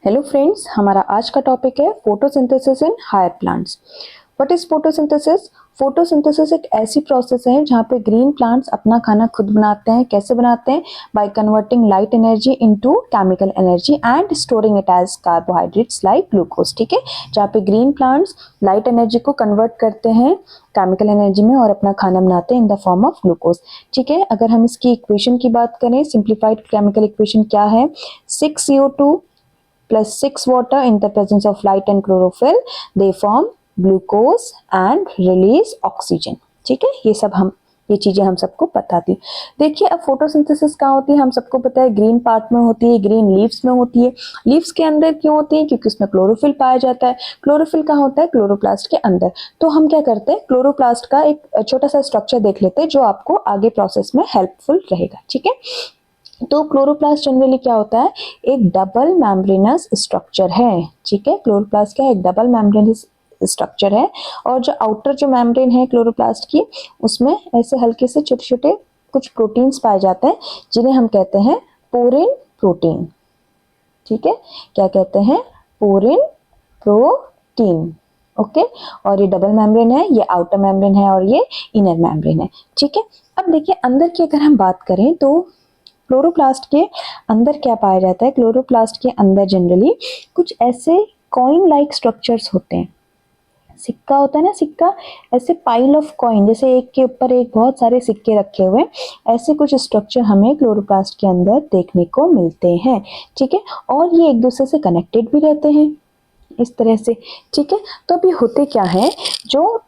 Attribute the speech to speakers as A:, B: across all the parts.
A: Hello friends, हमारा आज का टॉपिक है photosynthesis in higher plants. What is photosynthesis? Photosynthesis एक ऐसी प्रोसेस है जहाँ पे ग्रीन प्लांट्स अपना खाना खुद बनाते हैं। कैसे बनाते हैं? By converting light energy into chemical energy and storing it as carbohydrates like glucose. ठीक है, जहाँ पे ग्रीन प्लांट्स लाइट एनर्जी को कन्वर्ट करते हैं केमिकल एनर्जी में और अपना खाना बनाते हैं in the form of glucose. ठीक है, अगर हम इसकी इक्वेशन की बात करें, सिंप्लीफाइड केमिकल इक्वेशन क्या है? 6CO2 plus 6 water in the presence of light and chlorophyll, they form glucose and release oxygen। ठीक है, ये चीजें हम सबको पता थी। देखिए, अब फोटोसिंथेसिस कहाँ होती है? हम सबको पता है ग्रीन पार्ट में होती है, ग्रीन लीव्स में होती है। लीव्स के अंदर क्यों होती है? क्योंकि उसमें क्लोरोफिल पाया जाता है। क्लोरोफिल कहाँ होता है? क्लोरोप्लास्ट के अंदर। तो हम क्या करते हैं, क्लोरोप्लास्ट का एक छोटा सा स्ट्रक्चर देख लेते हैं जो आपको आगे प्रोसेस में हेल्पफुल रहेगा। ठीक है, तो क्लोरोप्लास्ट जनरली क्या होता है? एक डबल मेम्ब्रेनस स्ट्रक्चर है। ठीक है, क्लोरोप्लास्ट क्या है? एक डबल मेम्ब्रेनस स्ट्रक्चर है। और जो आउटर जो मेम्ब्रेन है क्लोरोप्लास्ट की, उसमें ऐसे हल्के से छोटे छोटे कुछ प्रोटीन्स पाए जाते हैं जिन्हें हम कहते हैं पोरिन प्रोटीन। ठीक है, क्या कहते हैं? Porin protein. ओके, और ये डबल मेम्ब्रेन है, ये आउटर मेम्ब्रेन है और ये इनर मेम्ब्रेन है। ठीक है, अब देखिए अंदर की अगर हम बात करें तो क्लोरोप्लास्ट के अंदर क्या पाया जाता है? क्लोरोप्लास्ट के अंदर जनरली कुछ ऐसे कॉइन लाइक स्ट्रक्चर्स होते हैं। सिक्का होता है ना, सिक्का, ऐसे पाइल ऑफ कॉइन, जैसे एक के ऊपर एक बहुत सारे सिक्के रखे हुए, ऐसे कुछ स्ट्रक्चर हमें क्लोरोप्लास्ट के अंदर देखने को मिलते हैं। ठीक है, और ये एक दूसरे से कनेक्टेड भी रहते हैं इस तरह से। ठीक है, तो अभी होते क्या है, जो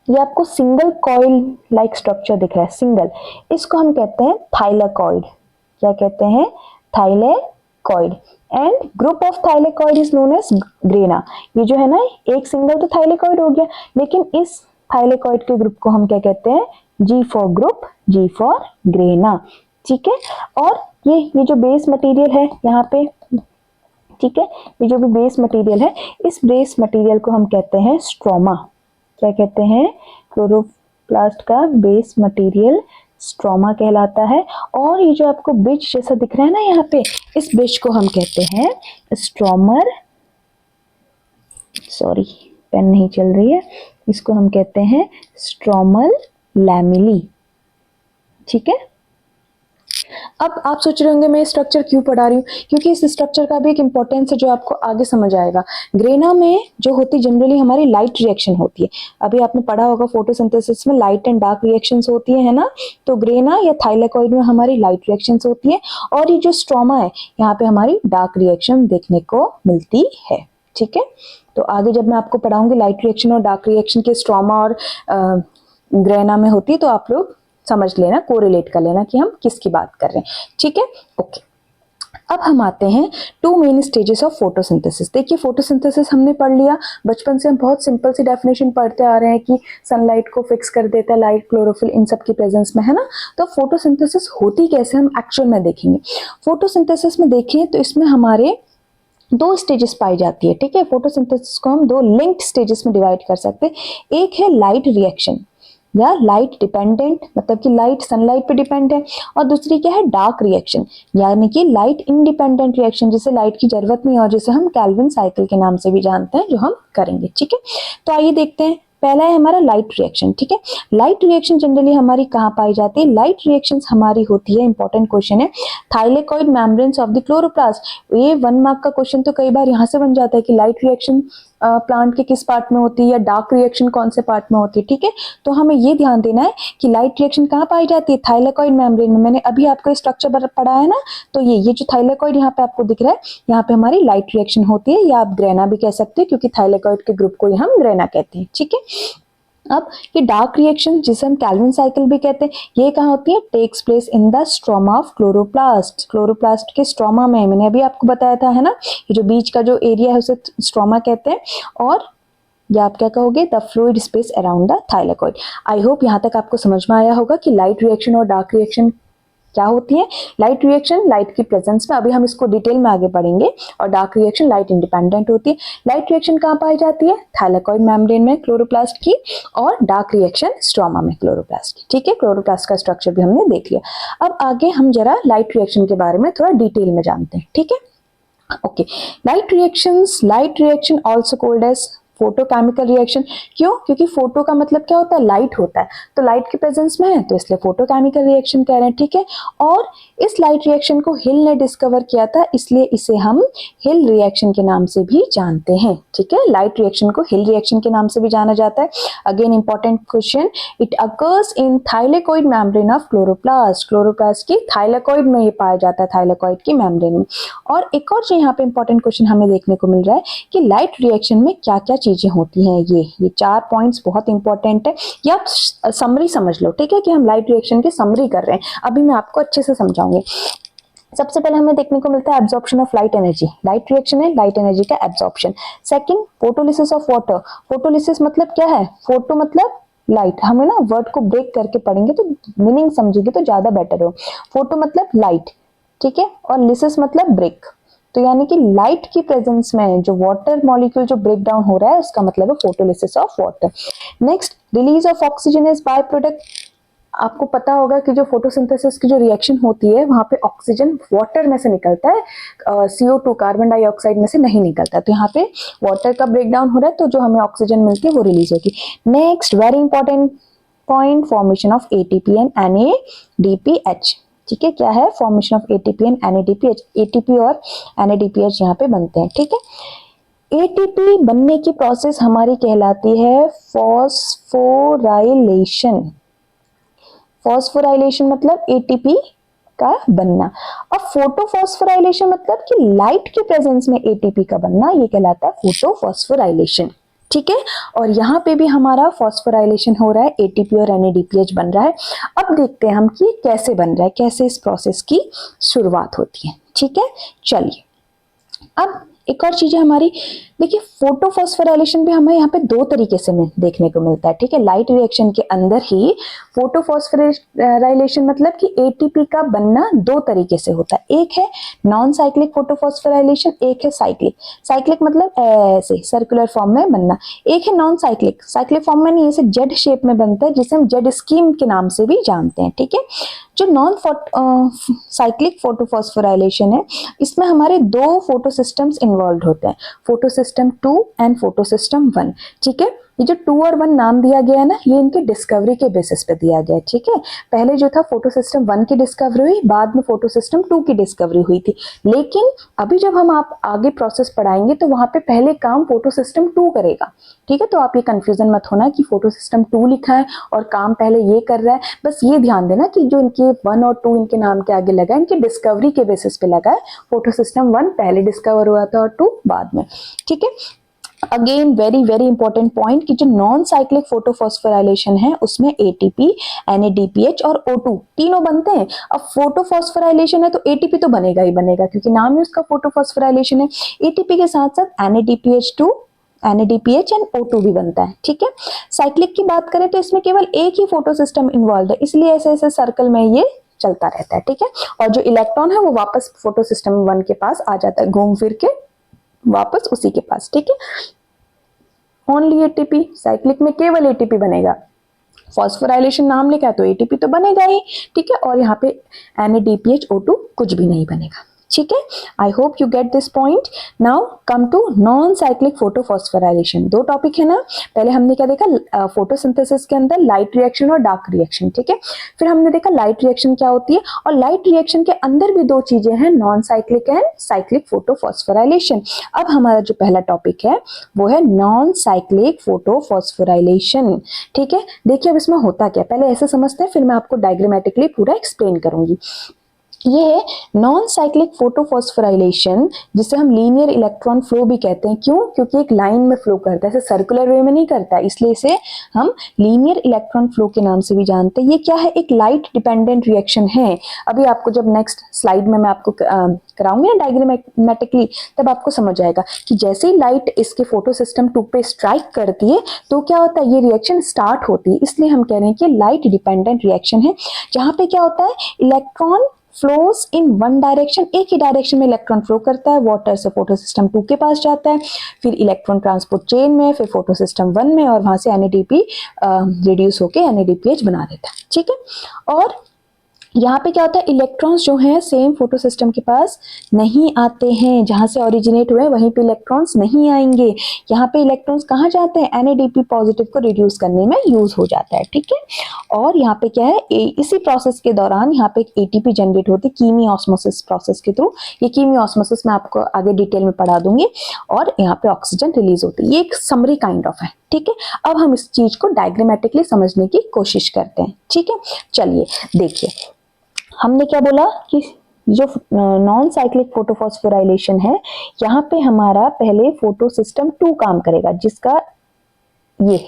A: ये आपको सिंगल कॉइल लाइक स्ट्रक्चर दिख रहा है, सिंगल, इसको हम कहते हैं थाइलेकॉइड। क्या कहते हैं? Thylakoid. And group of thylakoid is known as grana. ये जो है ना, एक सिंगल तो थाइलेकॉइड हो गया, लेकिन इस थाइलेकॉइड के ग्रुप को हम क्या कहते हैं? G for group, G for grana. ठीक है, और ये जो बेस मटेरियल है यहाँ पे, ठीक है, ये जो भी बेस मटेरियल है, इस बेस मटेरियल को हम कहते हैं स्ट्रोमा। क्या कहते हैं? क्लोरोप्लास्ट का बेस मटेरियल स्ट्रोमा कहलाता है। और ये जो आपको ब्रिज जैसा दिख रहा है ना यहाँ पे, इस ब्रिज को हम कहते हैं स्ट्रोमर, सॉरी पेन नहीं चल रही है, इसको हम कहते हैं स्ट्रोमल लैमेली। ठीक है, अब आप सोच रहे होंगे मैं स्ट्रक्चर क्यों पढ़ा रही हूँ? क्योंकि इस स्ट्रक्चर का भी एक इंपॉर्टेंस है जो आपको आगे समझ आएगा। ग्रेना में जो होती जनरली हमारी लाइट रिएक्शन होती है। अभी आपने पढ़ा होगा फोटोसिंथेसिस में लाइट एंड डार्क रिएक्शंस होती है ना, तो ग्रेना या थाइलेकॉइड में हमारी लाइट रिएक्शंस होती है, और ये जो स्ट्रोमा है यहाँ पे हमारी डार्क रिएक्शन देखने को मिलती है। ठीक है, तो आगे जब मैं आपको पढ़ाऊंगी लाइट रिएक्शन और डार्क रिएक्शन के स्ट्रोमा और ग्रेना में होती है, तो आप लोग समझ लेना, कोरिलेट कर लेना कि हम किसकी बात कर रहे हैं। ठीक है, ओके। अब हम आते हैं to main stages of photosynthesis. देखिए, फोटोसिंथेसिस हमने पढ़ लिया, बचपन से हम बहुत सिंपल सी डेफिनेशन पढ़ते आ रहे हैं कि सनलाइट को फिक्स कर देता है लाइट, क्लोरोफिल, इन सब की प्रेजेंस में, है ना। तो फोटोसिंथेसिस होती कैसे हम एक्चुअल में देखेंगे। फोटोसिंथेसिस में देखें तो इसमें हमारे दो स्टेजेस पाई जाती है। ठीक है, फोटोसिंथेसिस को हम दो लिंक्ड स्टेजेस में डिवाइड कर सकते हैं। एक है लाइट रिएक्शन या लाइट डिपेंडेंट, मतलब कि लाइट सनलाइट पे डिपेंड है, और दूसरी क्या है? डार्क रिएक्शन, यानी कि लाइट इंडिपेंडेंट रिएक्शन, जिसे लाइट की जरूरत नहीं है और जिसे हम कैल्विन साइकिल के नाम से भी जानते हैं, जो हम करेंगे। ठीक है, तो आइए देखते हैं। पहला है हमारा लाइट रिएक्शन। ठीक है, लाइट रिएक्शन जनरली हमारी कहाँ पाई जाती है? लाइट रिएक्शंस हमारी होती है, इंपॉर्टेंट क्वेश्चन है, thylakoid membranes of the chloroplast. ये 1 मार्क का क्वेश्चन तो कई बार यहाँ से बन जाता है कि लाइट रिएक्शन प्लांट के किस पार्ट में होती है या डार्क रिएक्शन कौन से पार्ट में होती है। ठीक है, तो हमें ये ध्यान देना है कि लाइट रिएक्शन कहाँ पाई जाती है? थाइलेकॉइड मेम्ब्रेन में। मैंने अभी आपको स्ट्रक्चर पढ़ा है ना, तो ये जो थाइलेकॉइड यहाँ पे आपको दिख रहा है, यहाँ पे हमारी लाइट रिएक्शन होती है, या आप ग्रेना भी कह सकते हैं, क्योंकि थाइलेकॉइड के ग्रुप को हम ग्रेना कहते हैं। ठीक है, अब ये डार्क रिएक्शन, जिसे हम कैल्विन साइकिल भी कहते हैं, ये कहाँ होती है? Takes place in the stroma of chloroplast. Chloroplast के स्ट्रोमा में, मैंने अभी आपको बताया था, है ना, ये जो बीच का जो एरिया है उसे स्ट्रोमा कहते हैं, और या आप क्या कहोगे? The fluid space around the thylakoid. I hope यहाँ तक आपको समझ में आया होगा कि लाइट रिएक्शन और डार्क रिएक्शन क्या होती है। लाइट रिएक्शन लाइट की प्रेजेंस में, अभी हम इसको डिटेल में आगे पढ़ेंगे, और डार्क रिएक्शन लाइट इंडिपेंडेंट होती है। लाइट रिएक्शन कहाँ पाई जाती है? थाइलेकॉइड मेम्ब्रेन में क्लोरोप्लास्ट की, और डार्क रिएक्शन स्ट्रोमा में क्लोरोप्लास्ट की। ठीक है, क्लोरोप्लास्ट का स्ट्रक्चर भी हमने देख लिया। अब आगे हम जरा लाइट रिएक्शन के बारे में थोड़ा डिटेल में जानते हैं। ठीक है, okay, light reaction also called as photochemical reaction. क्यों? क्योंकि फोटो का मतलब क्या होता है, लाइट होता है, तो लाइट के प्रेजेंस में है तो इसलिए फोटोकेमिकल रिएक्शन कह रहे हैं, ठीक है। और इस लाइट रिएक्शन को हिल ने डिस्कवर किया था, इसलिए इसे हम हिल रिएक्शन के नाम से भी जानते हैं, ठीक है। लाइट रिएक्शन को हिल रिएक्शन के नाम से भी जाना जाता है। Again important question, it occurs in thylakoid membrane of chloroplast. Chloroplast की थाइलेकोइड में ये पाया जाता है, थाइलेकोइड की मेम्ब्रेन में। और एक और जो यहाँ पे इंपॉर्टेंट क्वेश्चन हमें देखने को मिल रहा है कि लाइट रिएक्शन में क्या क्या चीजें होती हैं। ये 4 पॉइंट्स बहुत इंपॉर्टेंट है, ये आप समरी समझ लो, ठीक है, कि हम लाइट रिएक्शन की समरी कर रहे हैं। अभी मैं आपको अच्छे से समझाऊंगी। सबसे पहले हमें देखने को मिलता है absorption of light energy. Light reaction है, लाइट एनर्जी का absorption. Second, photolysis of water. Photolysis मतलब क्या है, फोटो मतलब लाइट। हमें ना वर्ड को ब्रेक करके पढ़ेंगे तो मीनिंग समझेंगे तो ज्यादा बेटर हो। फोटो मतलब लाइट, ठीक है, और लिसिस मतलब ब्रेक। तो यानी कि लाइट की प्रेजेंस में जो वाटर मॉलिक्यूल जो ब्रेक डाउन हो रहा है उसका मतलब है photolysis of water. Next, release of oxygen as by product. आपको पता होगा कि जो फोटोसिंथेसिस की जो रिएक्शन होती है वहां पे ऑक्सीजन वाटर में से निकलता है, CO2 कार्बन डाइऑक्साइड में से नहीं निकलता। तो यहाँ पे वाटर का ब्रेक डाउन हो रहा है तो जो हमें ऑक्सीजन मिलती है वो रिलीज होगी। Next, very important point, formation of ATP and NADPH। ठीक है, क्या है, formation of ATP and NADPH। ATP और NADPH यहाँ पे बनते हैं, ठीक है। ATP बनने की प्रोसेस हमारी कहलाती है फॉस्फोराइलेशन। फॉस्फोराइलेशन मतलब ATP का बनना। अब फोटोफॉस्फोराइलेशन मतलब कि लाइट के प्रेजेंस में ATP का बनना, ये कहलाता है फोटोफॉस्फोराइलेशन, ठीक है। और यहाँ पे भी हमारा फॉस्फोराइलेशन हो रहा है, ATP और NADPH बन रहा है। अब देखते हैं हम कि कैसे बन रहा है, कैसे इस प्रोसेस की शुरुआत होती है, ठीक है। चलिए, अब एक और चीज है हमारी, देखिए फोटोफॉस्फोराइलेशन भी हमें यहाँ पे 2 तरीके से देखने को मिलता है, ठीक है। लाइट रिएक्शन के अंदर ही फोटोफॉस्फोराइलेशन मतलब कि ATP का बनना 2 तरीके से होता है। एक है नॉन साइक्लिक फोटोफॉस्फोराइलेशन, एक है साइक्लिक। साइक्लिक मतलब ऐसे सर्कुलर फॉर्म में बनना। एक है नॉन साइक्लिक, साइक्लिक फॉर्म में नहीं, ऐसे जेड शेप में बनता है जिसे हम जेड स्कीम के नाम से भी जानते हैं, ठीक है। जो नॉन साइक्लिक फोटोफॉस्फोराइलेशन है, इसमें हमारे 2 फोटो सिस्टम्स इन्वॉल्व होते हैं, photo system 2 and photo system 1, ठीक है। ये जो 2 और 1 नाम दिया गया है ना, ये इनके डिस्कवरी के बेसिस पे दिया गया है, ठीक है। पहले जो था फोटो सिस्टम 1 की डिस्कवरी हुई, बाद में फोटो सिस्टम 2 की डिस्कवरी हुई थी। लेकिन अभी जब हम आप आगे प्रोसेस पढ़ाएंगे तो वहां पे पहले काम फोटो सिस्टम 2 करेगा, ठीक है। तो आप ये कंफ्यूजन मत होना कि फोटो सिस्टम 2 लिखा है और काम पहले ये कर रहा है। बस ये ध्यान देना कि जो इनके 1 और 2 इनके नाम के आगे लगा है, इनके डिस्कवरी के बेसिस पे लगा है। फोटो सिस्टम 1 पहले डिस्कवर हुआ था और 2 बाद में, ठीक है। Again very very important point कि जो नॉन साइक्लिक फोटोफॉस्फोराइलेशन है उसमें ATP, NADPH और O2 तीनों बनते हैं। अब फोटोफॉस्फोराइलेशन है तो ATP तो बनेगा ही बनेगा, क्योंकि नाम ही उसका फोटोफॉस्फोराइलेशन है। ATP के साथ साथ NADPH2, NADPH एंड O2 भी बनता है, ठीक है। साइक्लिक की बात करें तो इसमें केवल एक ही फोटो सिस्टम इन्वॉल्व है, इसलिए ऐसे ऐसे सर्कल में ये चलता रहता है, ठीक है। और जो इलेक्ट्रॉन है वो वापस फोटो सिस्टम 1 के पास आ जाता है, घूम फिर के वापस उसी के पास, ठीक है। ओनली ATP, साइक्लिक में केवल ATP बनेगा। फॉस्फोराइलेशन नाम लिखा है तो ATP तो बनेगा ही, ठीक है। और यहाँ पे NADPH O2 कुछ भी नहीं बनेगा, ठीक है। I hope you get this point. Now come to non cyclic photophosphorylation. 2 topic है ना, पहले हमने क्या देखा, फोटोसिंथेसिस के अंदर लाइट रिएक्शन और डार्क रिएक्शन, ठीक है। फिर हमने देखा लाइट रिएक्शन क्या होती है, और लाइट रिएक्शन के अंदर भी 2 चीजें हैं, non cyclic and cyclic photophosphorylation. अब हमारा जो पहला टॉपिक है वो है नॉन साइक्लिक फोटोफॉस्फोराइलेशन, ठीक है। देखिए अब इसमें होता क्या, पहले ऐसे समझते हैं, फिर मैं आपको डायग्रामेटिकली पूरा एक्सप्लेन करूंगी। ये है नॉन साइक्लिक फोटोफॉस्फोराइलेशन, जिसे हम लीनियर इलेक्ट्रॉन फ्लो भी कहते हैं। क्यों? क्योंकि एक लाइन में फ्लो करता है, ऐसे सर्कुलर वे में नहीं करता, इसलिए इसे हम लीनियर इलेक्ट्रॉन फ्लो के नाम से भी जानते हैं। ये क्या है, एक लाइट डिपेंडेंट रिएक्शन है। अभी आपको जब नेक्स्ट स्लाइड में मैं आपको कराऊंगी ना डायग्रामेटिकली, तब आपको समझ आएगा कि जैसे ही लाइट इसके फोटो सिस्टम 2 पे स्ट्राइक करती है तो क्या होता है, ये रिएक्शन स्टार्ट होती है। इसलिए हम कह रहे हैं कि लाइट डिपेंडेंट रिएक्शन है, जहां पे क्या होता है, electron flows in one direction, एक ही डायरेक्शन में इलेक्ट्रॉन फ्लो करता है, वाटर से फोटो सिस्टम 2 के पास जाता है, फिर इलेक्ट्रॉन ट्रांसपोर्ट चेन में, फिर फोटो सिस्टम 1 में, और वहां से NADP रिड्यूस होकर NADPH बना देता है, ठीक है। और यहाँ पे क्या होता है, इलेक्ट्रॉन्स जो हैं सेम फोटो सिस्टम के पास नहीं आते हैं, जहां से ओरिजिनेट हुए वहीं पे इलेक्ट्रॉन्स नहीं आएंगे। यहाँ पे इलेक्ट्रॉन्स कहाँ जाते हैं, NADP पॉजिटिव को रिड्यूस करने में यूज हो जाता है, ठीक है। और यहाँ पे क्या है, इसी प्रोसेस के दौरान यहाँ पे एक ATP जनरेट होती है कीमी ऑस्मोसिस प्रोसेस के थ्रू। ये कीमी ऑस्मोसिस मैं आपको आगे डिटेल में पढ़ा दूंगी। और यहाँ पे ऑक्सीजन रिलीज होती है। ये एक समरी काइंड ऑफ है, ठीक है। अब हम इस चीज को डायग्रामेटिकली समझने की कोशिश करते हैं, ठीक है। चलिए देखिए, हमने क्या बोला कि जो नॉन साइक्लिक फोटोफॉस्फोराइलेशन है, यहाँ पे हमारा पहले फोटो सिस्टम 2 काम करेगा, जिसका ये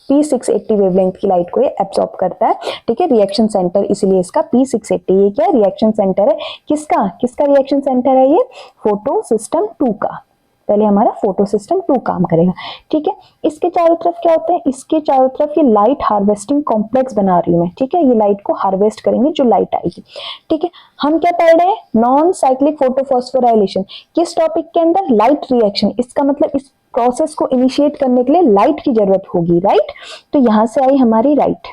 A: P680 वेवलेंथ की लाइट को ये एब्सॉर्ब करता है, ठीक है। रिएक्शन सेंटर इसीलिए इसका P680, ये क्या रिएक्शन सेंटर है, किसका किसका रिएक्शन सेंटर है, ये फोटो सिस्टम 2 का। पहले हमारा फोटो सिस्टम 2 काम करेगा, ठीक है। इसके चारों तरफ क्या होता है, इसके चारों तरफ ये लाइट हार्वेस्टिंग कॉम्प्लेक्स बना रही हूं मैं, ठीक है। ये लाइट को हार्वेस्ट करेंगे जो लाइट आएगी, ठीक है। हम क्या पढ़ रहे हैं, नॉन साइक्लिक फोटोफॉस्फोराइलेशन, किस टॉपिक के अंदर, लाइट रिएक्शन। इसका मतलब इस प्रोसेस को इनिशिएट करने के लिए लाइट की जरूरत होगी, राइट। तो यहां से आई हमारी लाइट,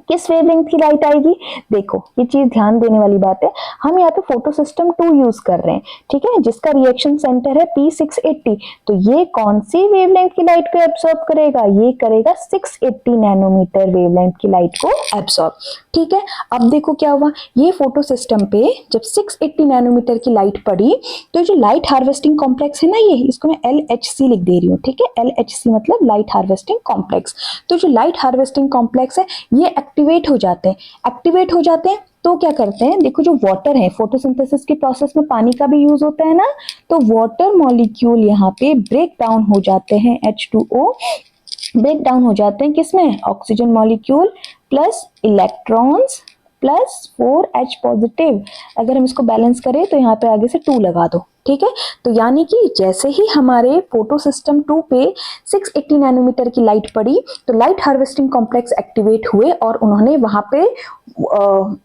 A: किस वेवलेंथ की लाइट आएगी, देखो ये चीज ध्यान देने वाली बात है। हम यहाँ पे फोटो सिस्टम 2 यूज कर रहे हैं, ठीक है, जिसका रिएक्शन सेंटर है P680। तो ये कौन सी वेवलेंथ की लाइट को एब्सॉर्ब करेगा, ये करेगा 680 नैनोमीटर वेवलेंथ की लाइट को एब्सॉर्ब, ठीक है। अब देखो क्या हुआ, ये फोटो सिस्टम पे जब 680 नैनोमीटर की लाइट पड़ी, तो जो लाइट हार्वेस्टिंग कॉम्प्लेक्स है ना, ये इसको मैं LHC लिख दे रही हूँ, ठीक है। LHC मतलब लाइट हार्वेस्टिंग कॉम्प्लेक्स। तो जो लाइट हार्वेस्टिंग कॉम्प्लेक्स है ये एक्टिवेट हो जाते हैं, एक्टिवेट हो जाते हैं तो क्या करते हैं, देखो जो वाटर है, फोटोसिंथेसिस के प्रोसेस में पानी का भी यूज होता है ना, तो वाटर मॉलिक्यूल यहाँ पे ब्रेक डाउन हो जाते हैं, H2O ब्रेक डाउन हो जाते हैं किसमें, oxygen molecule plus electrons plus 4H positive. अगर हम इसको बैलेंस करें तो यहाँ पे आगे से 2 लगा दो, ठीक है। तो यानी कि जैसे ही हमारे फोटो सिस्टम 2 पे 680 नैनोमीटर की लाइट पड़ी, तो लाइट हार्वेस्टिंग कॉम्प्लेक्स एक्टिवेट हुए और उन्होंने वहां पे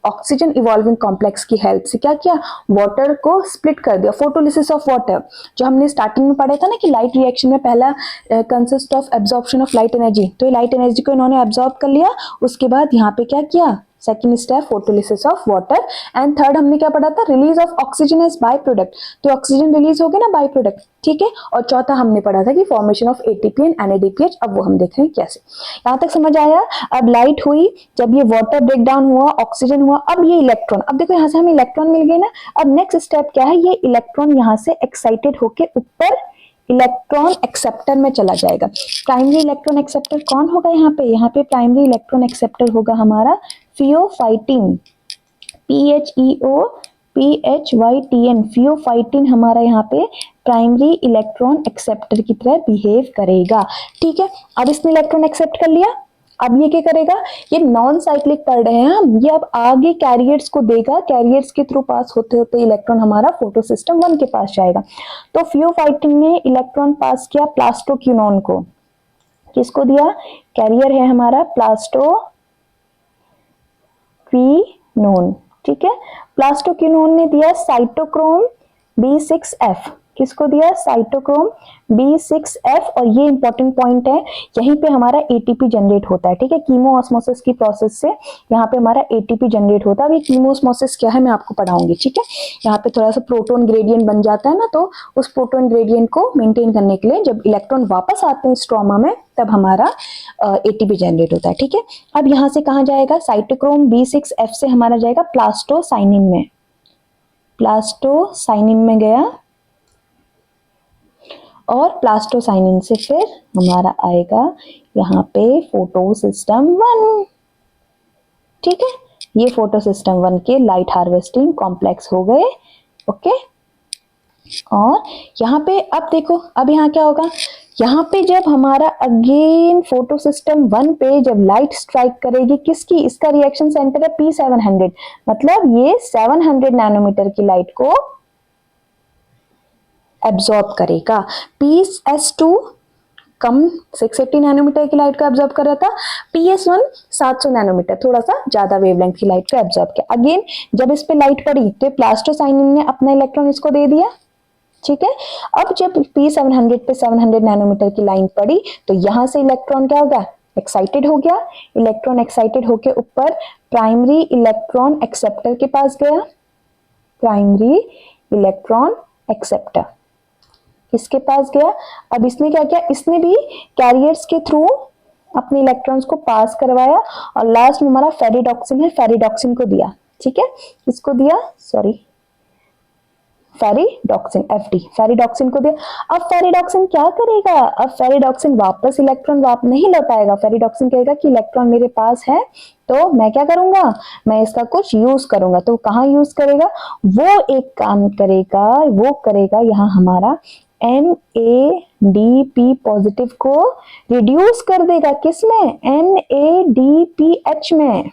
A: ऑक्सीजन इवॉल्विंग कॉम्प्लेक्स की हेल्प से क्या किया, वाटर को स्प्लिट कर दिया, फोटोलिसिस ऑफ वाटर। जो हमने स्टार्टिंग में पढ़ा था ना कि लाइट रिएक्शन में पहला consist of absorption of light energy, तो ये लाइट एनर्जी को इन्होंने एब्जॉर्ब कर लिया। उसके बाद यहाँ पे क्या किया, second step photolysis of water. And third हमने क्या पढ़ा था, release of oxygen as by product, तो ऑक्सीजन रिलीज हो गया ना बाय प्रोडक्ट, ठीक है। और चौथा हमने पढ़ा था कि formation of ATP and NADPH, अब वो हम देख रहे हैं कैसे। यहां तक समझ आया। अब लाइट हुई, जब ये वाटर ब्रेक डाउन हुआ, ऑक्सीजन हुआ, अब ये इलेक्ट्रॉन, अब देखो यहाँ से हमें इलेक्ट्रॉन मिल गए ना। अब नेक्स्ट स्टेप क्या है, ये इलेक्ट्रॉन यहाँ से एक्साइटेड होके ऊपर इलेक्ट्रॉन एक्सेप्टर में चला जाएगा। प्राइमरी इलेक्ट्रॉन एक्सेप्टर कौन होगा यहाँ पे प्राइमरी इलेक्ट्रॉन एक्सेप्टर होगा हमारा फियोफाइटिन, PHEOPHYTN, फियोफाइटिन हमारा यहाँ पे प्राइमरी इलेक्ट्रॉन एक्सेप्टर की तरह बिहेव करेगा, ठीक है। अब इसने इलेक्ट्रॉन एक्सेप्ट कर लिया, अब ये क्या करेगा, ये नॉन साइक्लिक पढ़ रहे हैं हम, ये अब आगे कैरियर्स को देगा, कैरियर्स के थ्रू पास होते होते इलेक्ट्रॉन हमारा फोटो सिस्टम 1 के पास जाएगा। तो फियोफाइटिन ने इलेक्ट्रॉन पास किया प्लास्टोक्विनोन को, किसको दिया, कैरियर है हमारा प्लास्टोक्विनोन, ठीक है। प्लास्टोक्विनोन ने दिया साइटोक्रोम B6F, किसको दिया, साइटोक्रोम B6F। और ये इंपॉर्टेंट पॉइंट है, यहीं पे हमारा ATP जनरेट होता है, ठीक है। कीमो ऑस्मोसिस की प्रोसेस से यहाँ पे हमारा ATP जनरेट होता है। अब ये कीमो ऑस्मोसिस क्या है मैं आपको पढ़ाऊंगी, ठीक है। यहाँ पे थोड़ा सा प्रोटोन ग्रेडियंट बन जाता है ना, तो उस प्रोटोन ग्रेडियंट को मेंटेन करने के लिए जब इलेक्ट्रॉन वापस आते हैं स्ट्रोमा में, तब हमारा ATP जनरेट होता है, ठीक है। अब यहाँ से कहाँ जाएगा, साइटोक्रोम B6F से हमारा जाएगा प्लास्टोसाइनिन में, प्लास्टोसाइनिन में गया, और प्लास्टोसाइनिन से फिर हमारा आएगा यहाँ पे फोटो सिस्टम 1, ठीक है। ये फोटो सिस्टम 1 के लाइट हार्वेस्टिंग कॉम्प्लेक्स हो गए, ओके। और यहाँ पे अब देखो, अब यहाँ क्या होगा, यहाँ पे जब हमारा अगेन फोटो सिस्टम 1 पे जब लाइट स्ट्राइक करेगी किसकी, इसका रिएक्शन सेंटर है P700, मतलब ये 700 नैनोमीटर की लाइट को एब्जॉर्ब करेगा। PS2 कम 680 नैनोमीटर की लाइट को एब्जॉर्ब कर रहा था, PS1 700 नैनोमीटर, थोड़ा सा ज्यादा वेवलेंथ की लाइट को एब्जॉर्ब किया। अगेन जब इस पे लाइट पड़ी तो प्लास्टोसाइनिन ने अपना इलेक्ट्रॉन इसको दे दिया, ठीक है। अब जब P700 पे 700 नैनोमीटर की लाइन पड़ी, तो यहां से इलेक्ट्रॉन क्या होगा, एक्साइटेड हो गया, इलेक्ट्रॉन एक्साइटेड होके ऊपर प्राइमरी इलेक्ट्रॉन एक्सेप्टर के पास गया, प्राइमरी इलेक्ट्रॉन एक्सेप्टर इसके पास गया। अब इसने क्या किया, इसने भी कैरियर्स के थ्रू अपने इलेक्ट्रॉन्स को पास करवाया और लास्ट में हमारा फेरिडॉक्सिन है, फेरिडॉक्सिन को दिया। ठीक है, इसको दिया, सॉरी फेरिडॉक्सिन, Fd, फेरिडॉक्सिन को दिया। अब फेरिडॉक्सिन क्या करेगा, अब फेरिडॉक्सिन वापस इलेक्ट्रॉन नहीं लौटाएगा, फेरिडॉक्सिन कहेगा कि इलेक्ट्रॉन मेरे पास है तो मैं क्या करूंगा, मैं इसका कुछ यूज करूंगा। तो कहाँ यूज करेगा, वो एक काम करेगा, वो करेगा यहाँ हमारा NADP पॉजिटिव को रिड्यूस कर देगा, किसमें, NADPH में।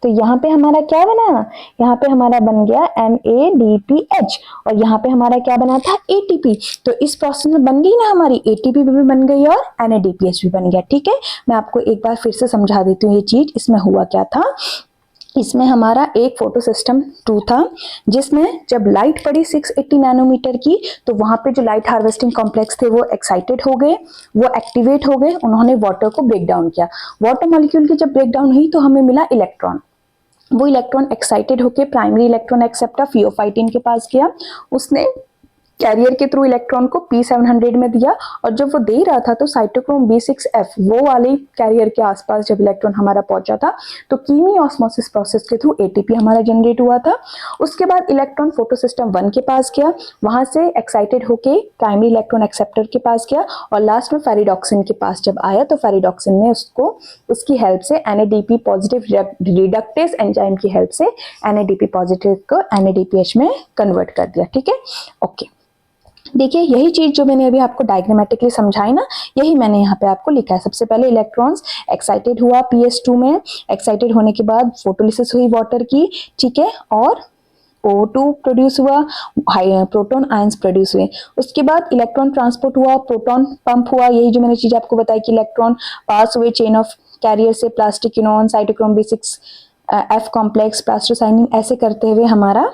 A: तो यहाँ पे हमारा क्या बना, यहाँ पे हमारा बन गया NADPH और यहाँ पे हमारा क्या बना था, ATP। तो इस प्रोसेस में बन गई ना हमारी ATP भी बन गई और NADPH भी बन गया। ठीक है, मैं आपको एक बार फिर से समझा देती हूँ ये चीज। इसमें हुआ क्या था, इसमें हमारा एक फोटो सिस्टम 2 था, जिसमें जब लाइट पड़ी 680 नैनोमीटर की, तो वहां पे जो लाइट हार्वेस्टिंग कॉम्प्लेक्स थे वो एक्साइटेड हो गए, वो एक्टिवेट हो गए, उन्होंने वाटर को ब्रेक डाउन किया। वाटर मॉलिक्यूल की जब ब्रेक डाउन हुई तो हमें मिला इलेक्ट्रॉन। वो इलेक्ट्रॉन एक्साइटेड होकर प्राइमरी इलेक्ट्रॉन एक्सेप्टर फियोफाइटिन के पास गया, उसने कैरियर के थ्रू इलेक्ट्रॉन को P700 में दिया और जब वो दे रहा था तो साइटोक्रोम B6F वो वाले कैरियर के आसपास जब इलेक्ट्रॉन हमारा पहुंचा था तो कीमी ऑस्मोसिस प्रोसेस के थ्रू ATP हमारा जनरेट हुआ था। उसके बाद इलेक्ट्रॉन फोटो सिस्टम 1 के पास गया, वहां से एक्साइटेड होके प्राइमरी इलेक्ट्रॉन एक्सेप्टर के पास गया और लास्ट में फेरिडॉक्सिन के पास जब आया तो फेरिडॉक्सिन ने उसको उसकी हेल्प से NADP पॉजिटिव रिडक्टेज एंजाइम की हेल्प से NADP पॉजिटिव को NADPH में कन्वर्ट कर दिया। ठीक है, ओके। देखिए यही चीज जो मैंने अभी आपको डायग्रामेटिकली समझाई ना, यही मैंने यहाँ पे आपको लिखा है। सबसे पहले इलेक्ट्रॉन्स एक्साइटेड हुआ PS2 में, एक्साइटेड होने के बाद फोटोलिसिस हुई वाटर की, ठीक है, और O2 प्रोड्यूस हुआ, प्रोटॉन आयंस प्रोड्यूस हुए। उसके बाद इलेक्ट्रॉन ट्रांसपोर्ट हुआ, प्रोटॉन पंप हुआ, यही जो मैंने चीज आपको बताई कि इलेक्ट्रॉन पास हुए चेन ऑफ कैरियर से plastoquinone cytochrome B6F complex plastocyanin ऐसे करते हुए हमारा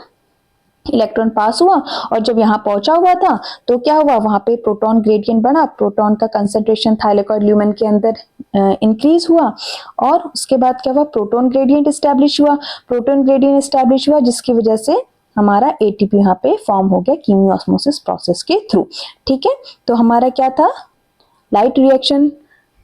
A: इलेक्ट्रॉन पास हुआ और जब यहाँ पहुंचा हुआ था तो क्या हुआ, वहां पे प्रोटॉन ग्रेडियंट बना, प्रोटॉन का कंसंट्रेशन थाइलेकॉइड ल्यूमेन के अंदर इंक्रीज हुआ और उसके बाद क्या हुआ, प्रोटॉन ग्रेडियंट एस्टैब्लिश हुआ, प्रोटॉन ग्रेडियंट एस्टैब्लिश हुआ जिसकी वजह से हमारा ATP यहाँ पे फॉर्म हो गया कीमी ऑस्मोसिस प्रोसेस के थ्रू। ठीक है, तो हमारा क्या था, लाइट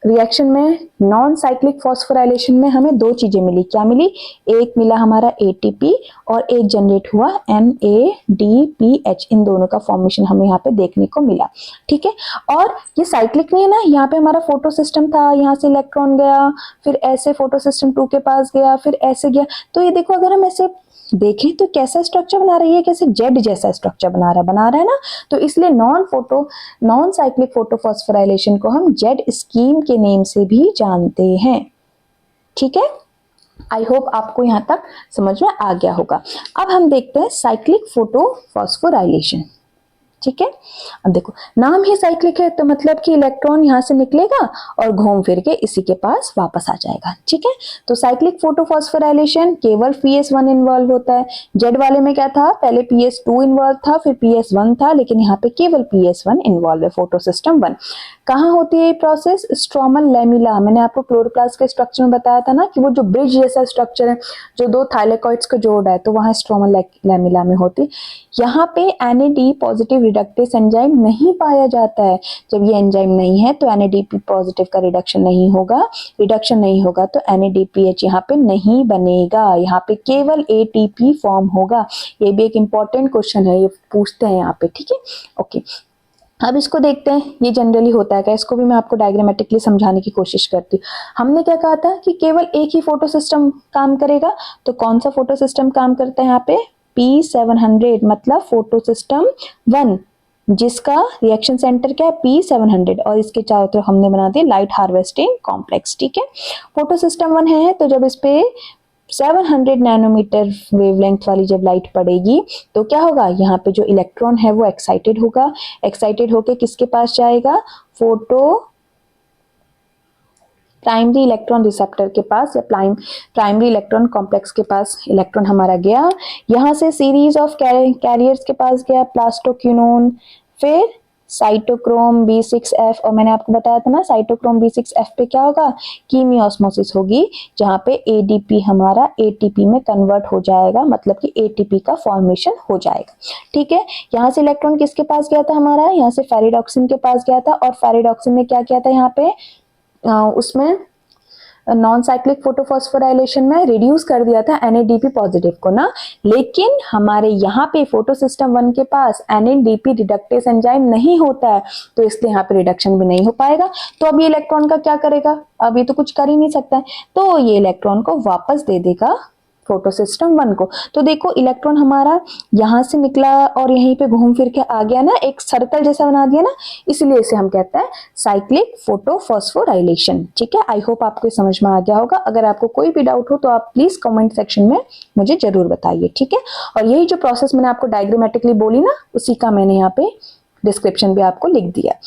A: रिएक्शन में नॉन साइक्लिक फॉस्फोराइलेशन में हमें 2 चीजें मिली। क्या मिली, एक मिला हमारा ATP और एक जनरेट हुआ NADPH, इन दोनों का फॉर्मेशन हमें यहाँ पे देखने को मिला। ठीक है, और ये साइक्लिक नहीं है ना, यहाँ पे हमारा फोटो सिस्टम था, यहाँ से इलेक्ट्रॉन गया, फिर ऐसे फोटो सिस्टम 2 के पास गया, फिर ऐसे गया। तो ये देखो अगर हम ऐसे देखें तो कैसा स्ट्रक्चर बना रही है, कैसे जेड जैसा स्ट्रक्चर बना रहा है ना। तो इसलिए नॉन साइक्लिक फोटोफॉस्फोराइलेशन को हम जेड स्कीम के नेम से भी जानते हैं। ठीक है, आई होप आपको यहां तक समझ में आ गया होगा। अब हम देखते हैं साइक्लिक फोटोफॉस्फोराइलेशन। ठीक है, अब देखो नाम ही साइक्लिक है तो मतलब कि इलेक्ट्रॉन यहां से निकलेगा और घूम फिर के इसी के पास वापस आ जाएगा। ठीक है, तो साइक्लिक फोटोफॉस्फोराइलेशन केवल PS1 इन्वॉल्व होता है। जेड वाले में क्या था, पहले PS2 इन्वॉल्व था, फिर PS1 था, लेकिन यहाँ पे केवल PS1 इन्वॉल्व है, फोटो सिस्टम 1। कहाँ होती है ये प्रोसेस, स्ट्रोमल लैमिला। मैंने आपको क्लोरोप्लास्ट के स्ट्रक्चर में बताया था ना कि वो जो ब्रिज जैसा स्ट्रक्चर है जो 2 थाइलेकॉइड्स को जोड़ रहा है, तो वहां स्ट्रोमल लैमिला में होती। यहाँ पे NAD पॉजिटिव रिडक्टेज एंजाइम नहीं पाया जाता है। जब ये एंजाइम नहीं है तो NADP पॉजिटिव का रिडक्शन नहीं होगा तो NADPH यहाँ पे नहीं बनेगा, यहाँ पे केवल ATP फॉर्म होगा। ये भी एक इंपॉर्टेंट क्वेश्चन है, ये पूछते हैं यहाँ पे। ठीक है, ओके। अब इसको देखते हैं ये जनरली होता है क्या, इसको भी मैं आपको डायग्रामेटिकली समझाने की कोशिश करती हूँ। हमने क्या कहा था कि केवल एक ही फोटो सिस्टम काम करेगा, तो कौन सा फोटो सिस्टम काम करता है यहाँ पे, P700, मतलब फोटो सिस्टम 1 जिसका रिएक्शन सेंटर क्या है P700 और इसके चारों तरफ हमने बना दिया लाइट हार्वेस्टिंग कॉम्प्लेक्स। ठीक है, फोटो सिस्टम 1 है तो जब इस पे 700 नैनोमीटर वेवलेंथ वाली जब लाइट पड़ेगी तो क्या होगा, यहाँ पे जो इलेक्ट्रॉन है वो एक्साइटेड होगा, एक्साइटेड होके किसके पास जाएगा, प्राइमरी इलेक्ट्रॉन रिसेप्टर के पास या प्राइमरी इलेक्ट्रॉन कॉम्प्लेक्स के पास इलेक्ट्रॉन हमारा गया। यहाँ से सीरीज ऑफ कैरियर्स के पास गया, प्लास्टोक्यूनोन, फिर साइटोक्रोम B6F, और मैंने आपको बताया था ना साइटोक्रोम B6F पे क्या होगा, कीमियोस्मोसिस होगी, जहाँ पे ADP हमारा ATP में कन्वर्ट हो जाएगा, मतलब कि ATP का फॉर्मेशन हो जाएगा। ठीक है, यहाँ से इलेक्ट्रॉन किसके पास गया था हमारा, यहाँ से फेरिडॉक्सिन के पास गया था, और फेरिडॉक्सिन ने क्या किया था यहाँ पे उसमें नॉन साइक्लिक फोटोफॉस्फोराइलेशन में रिड्यूस कर दिया था NADP पॉजिटिव को ना, लेकिन हमारे यहाँ पे फोटो सिस्टम 1 के पास NADP रिडक्टेस एंजाइम नहीं होता है, तो इसलिए यहाँ पे रिडक्शन भी नहीं हो पाएगा। तो अब ये इलेक्ट्रॉन का क्या करेगा, अब ये तो कुछ कर ही नहीं सकता है, तो ये इलेक्ट्रॉन को वापस दे देगा फोटो सिस्टम 1 को। तो देखो इलेक्ट्रॉन हमारा यहाँ से निकला और यहीं पे घूम फिर के आ गया ना, एक सर्कल जैसा बना दिया ना, इसलिए इसे हम कहते हैं साइक्लिक फोटोफॉस्फोराइलेशन। ठीक है, आई होप आपको समझ में आ गया होगा। अगर आपको कोई भी डाउट हो तो आप प्लीज कमेंट सेक्शन में मुझे जरूर बताइए। ठीक है, और यही जो प्रोसेस मैंने आपको डायग्रामेटिकली बोली ना, उसी का मैंने यहाँ पे डिस्क्रिप्शन भी आपको लिख दिया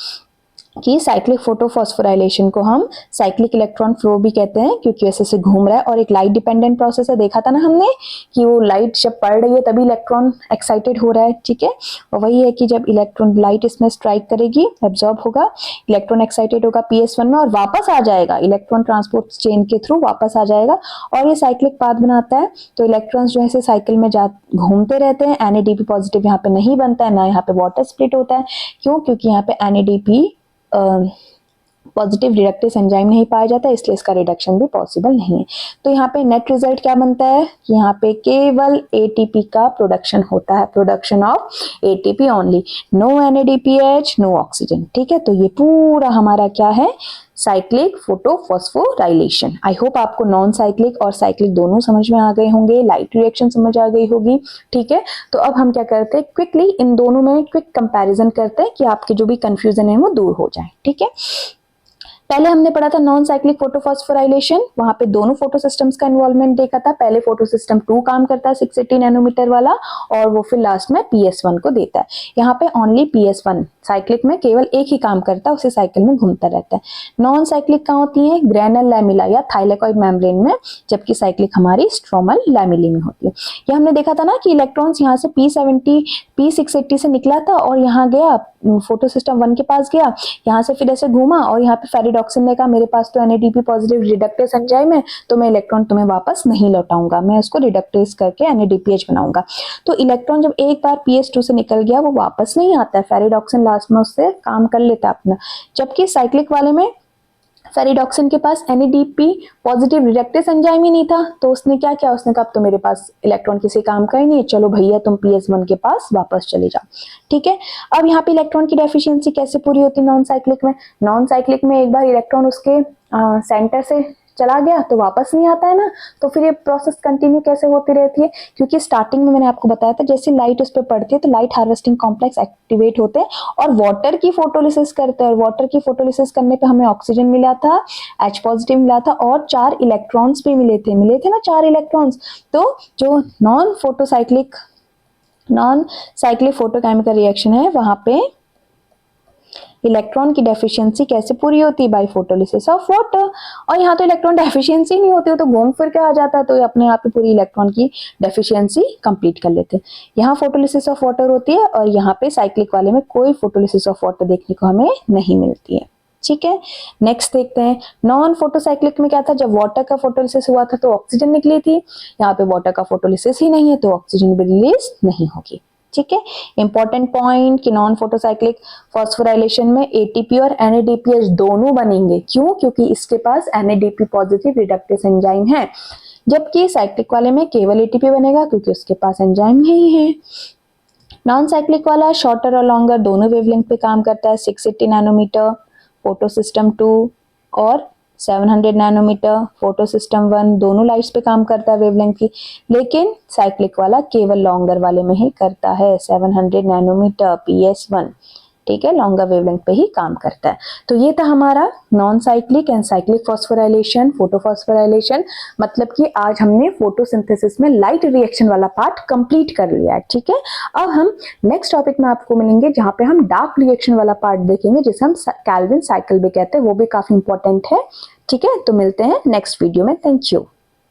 A: कि साइक्लिक फोटोफॉस्फोराइलेशन को हम साइक्लिक इलेक्ट्रॉन फ्लो भी कहते हैं, क्योंकि ऐसे से घूम रहा है और एक लाइट डिपेंडेंट प्रोसेस है। देखा था ना हमने कि वो लाइट जब पड़ रही है तभी इलेक्ट्रॉन एक्साइटेड हो रहा है। ठीक है, और वही है कि जब इलेक्ट्रॉन लाइट इसमें स्ट्राइक करेगी, एब्जॉर्ब होगा, इलेक्ट्रॉन एक्साइटेड होगा PS1 में और वापस आ जाएगा, इलेक्ट्रॉन ट्रांसपोर्ट चेन के थ्रू वापस आ जाएगा और ये साइक्लिक पाथ बनाता है। तो इलेक्ट्रॉन्स जो है साइकिल में घूमते रहते हैं। NADP पॉजिटिव यहाँ पे नहीं बनता है, ना यहाँ पे वाटर स्प्लिट होता है। क्यों, क्योंकि यहाँ पे NADP पॉजिटिव रिडक्टेस एंजाइम नहीं पाया जाता, इसलिए इसका रिडक्शन भी पॉसिबल नहीं है। तो यहाँ पे नेट रिजल्ट क्या बनता है कि यहाँ पे केवल ATP का प्रोडक्शन होता है, production of ATP only, no NADPH, no oxygen. ठीक है, तो ये पूरा हमारा क्या है, साइक्लिक फोटोफॉस्फोराइलेशन। आई होप आपको नॉन साइक्लिक और साइक्लिक दोनों समझ में आ गए होंगे, लाइट रिएक्शन समझ आ गई होगी। ठीक है, तो अब हम क्या करते हैं, क्विकली इन दोनों में क्विक कंपैरिजन करते हैं कि आपके जो भी कंफ्यूजन है वो दूर हो जाए। ठीक है, पहले हमने पढ़ा था नॉन साइक्लिक फोटोफॉस्फोराइलेशन, वहां पे दोनों फोटो सिस्टम्स का इन्वॉल्वमेंट देखा था। पहले फोटो सिस्टम 2 काम करता है 680 नैनोमीटर वाला, और वो फिर लास्ट में PS1 को देता है। यहाँ पे ओनली PS1 साइक्लिक में केवल एक ही काम करता है, उसी साइकिल में घूमता रहता है। नॉन साइक्लिक कहाँ होती है, ग्रेनल लैमिला या थाइलेकॉइड मेम्ब्रेन में, जबकि साइक्लिक हमारी स्ट्रोमल लैमिली में होती है। ये हमने देखा था ना कि इलेक्ट्रॉन्स यहाँ से P680 से निकला था और यहाँ गया, फोटो सिस्टम 1 के पास गया, यहाँ से फिर ऐसे घूमा और यहाँ पे फेरिडॉक्सिन ने कहा मेरे पास तो NADP पॉजिटिव रिडक्टेस एंजाइम है, तो मैं इलेक्ट्रॉन तुम्हें वापस नहीं लौटाऊंगा, मैं इसको रिडक्टेस करके NADPH बनाऊंगा। तो इलेक्ट्रॉन जब एक बार PS2 से निकल गया वो वापस नहीं आता है, फेरिडॉक्सिन लास्ट में उससे काम कर लेता है अपना। जबकि साइक्लिक वाले में फेरिडॉक्सिन के पास NADP पॉजिटिव रिडक्टेस एंजाइम ही नहीं था, तो उसने क्या किया, उसने कहा अब तो मेरे पास इलेक्ट्रॉन किसी काम का ही नहीं है, चलो भैया तुम PS1 के पास वापस चले जाओ। ठीक है, अब यहाँ पे इलेक्ट्रॉन की डेफिशिएंसी कैसे पूरी होती है नॉन साइक्लिक में, नॉन साइक्लिक में एक बार इलेक्ट्रॉन उसके सेंटर से चला गया तो वापस नहीं आता है ना, तो फिर ये प्रोसेस कंटिन्यू कैसे होती रहती है, क्योंकि स्टार्टिंग में मैंने आपको बताया था जैसे लाइट उस पर पड़ती है तो लाइट हार्वेस्टिंग कॉम्प्लेक्स एक्टिवेट होते हैं और वाटर की फोटोलिसिस करते हैं, और वाटर की फोटोलिसिस करने पे हमें ऑक्सीजन मिला था, H पॉजिटिव मिला था और 4 इलेक्ट्रॉन्स भी मिले थे ना 4 इलेक्ट्रॉन्स। तो जो नॉन साइक्लिक फोटोकेमिकल रिएक्शन है वहां पे इलेक्ट्रॉन की डेफिशिएंसी कैसे पूरी होती है, बाय फोटोलिसिस ऑफ वाटर। और यहाँ तो इलेक्ट्रॉन डेफिशिएंसी नहीं होती, तो घूम फिर के आ जाता है, तो अपने आप ही पूरी इलेक्ट्रॉन की डेफिशिएंसी कंप्लीट कर लेते हैं। यहाँ फोटोलिसिस ऑफ वाटर होती है और यहाँ पे साइक्लिक वाले में कोई फोटोलिसिस ऑफ वाटर देखने को हमें नहीं मिलती है। ठीक है, नेक्स्ट देखते हैं नॉन फोटोसाइक्लिक में क्या था, जब वाटर का फोटोलिसिस हुआ था तो ऑक्सीजन निकली थी, यहाँ पे वाटर का फोटोलिसिस ही नहीं है तो ऑक्सीजन भी रिलीज नहीं होगी। ठीक है, इंपॉर्टेंट पॉइंट कि नॉन फोटोसाइक्लिक फॉस्फोराइलेशन में ATP और NADPH दोनों बनेंगे। क्यों, क्योंकि इसके पास NADP पॉजिटिव रिडक्टेस एंजाइम है, जबकि साइक्लिक वाले में केवल ATP बनेगा क्योंकि उसके पास एंजाइम नहीं है। नॉन साइक्लिक वाला शॉर्टर और लॉन्गर दोनों वेवलेंथ पे काम करता है, 680 नैनोमीटर फोटो सिस्टम 2 और 700 नैनोमीटर फोटो सिस्टम 1 दोनों लाइट्स पे काम करता है वेवलेंथ की, लेकिन साइक्लिक वाला केवल लॉन्गर वाले में ही करता है, 700 नैनोमीटर PS1। ठीक है, लॉन्गर वेवलेंथ पे ही काम करता है। तो ये था हमारा non cyclic and cyclic phosphorylation, photophosphorylation, मतलब कि आज हमने फोटोसिंथेसिस में लाइट रिएक्शन वाला पार्ट कंप्लीट कर लिया है। ठीक है, अब हम नेक्स्ट टॉपिक में आपको मिलेंगे जहां पे हम डार्क रिएक्शन वाला पार्ट देखेंगे, जिसे हम कैल्विन साइकिल भी कहते हैं, वो भी काफी इंपॉर्टेंट है। ठीक है, तो मिलते हैं नेक्स्ट वीडियो में। Thank you.